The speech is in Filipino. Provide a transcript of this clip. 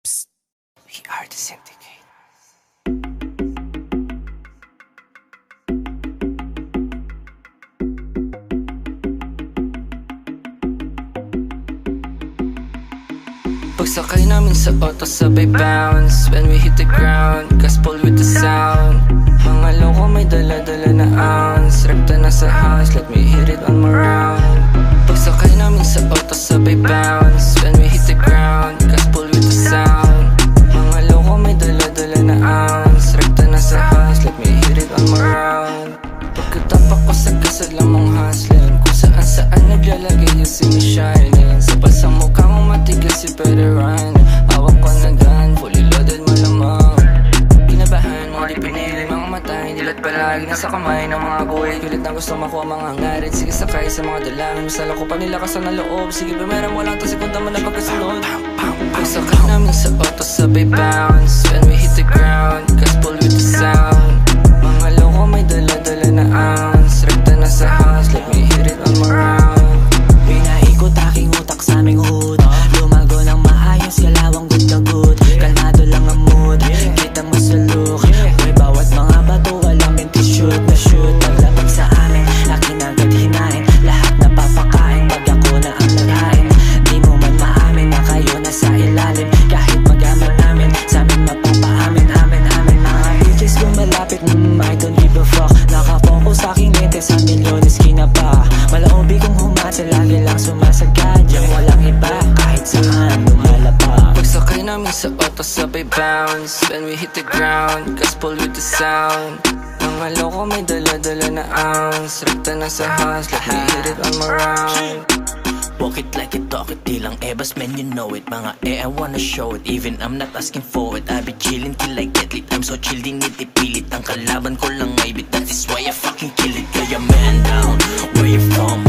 Psst. We are the Syndicate. Pagsakay namin sa auto sabay bounce. When we hit the ground, gospel with the sound. Mga loko may dala-dala na ounce. Rekta na sa house, let me hit it on my round. Pagsakay namin sa auto sabay bounce. When we hit the ground, gospel with the sound. Mga loko may dala-dala na ounce. Rekta na sa house, let me hit it on my round. Pagkatapak ko sa kasal lamang hustling. Kung saan-saan naglalagay yung sinishining. Sa balsang mukha mong matigas si better run. Hawak ko na gun, fully loaded malamang. Kinabahan mo, di pinili mga mata. Nilat palagi nasa kamay ng mga guhit. Pilit na gusto makuha mga ngarit. Sige sakay sa mga dalangin. Masala ko pa nilakasan ng loob. Sige primera mo lang, tas sekunda mo na pagkasunod. Pagsakay namin sa auto sabay bounce. When we hit the ground, gospel with the sound. Mga loko may dala-dala na ounce. Rekta na sa house, let me hit it on my round. Pinaikot aking utak sa aming hood. Lumago ng maayos, kalawang good na good. Kalmado lang ang mood, kita mo sa look. May bawat mga bato, walang minti shoot na shoot. Paglapag sa amin, akin agad hinain. Lahat napapakain, pag ako na ang naghain. Di mo man maamin na kayo nasa ilalim. Kahit magaman namin, sa amin mapapaamin. Amin, mga bitches lumalapit. I don't give a fuck. Nakapokus sa aking lente, sa milyones kinaba. Malaubi kong humasa, lagi lang sumasagad. Diyan walang iba, kahit saan lumalapa. Pagsakay namin sa auto sabay bounce. When we hit the ground, gospel with the sound. Mga loko may dala-dala na ounce. Rekta na sa house, let me hit it on my round. Walk it like it, talk it, di lang ebas, man, you know it. Mga I wanna show it, even I'm not asking for it. I be chillin' till I get lit, I'm so chill, di nitipilit. Ang kalaban ko lang may bit, that is why I fucking kill it. Kaya man down, where you from?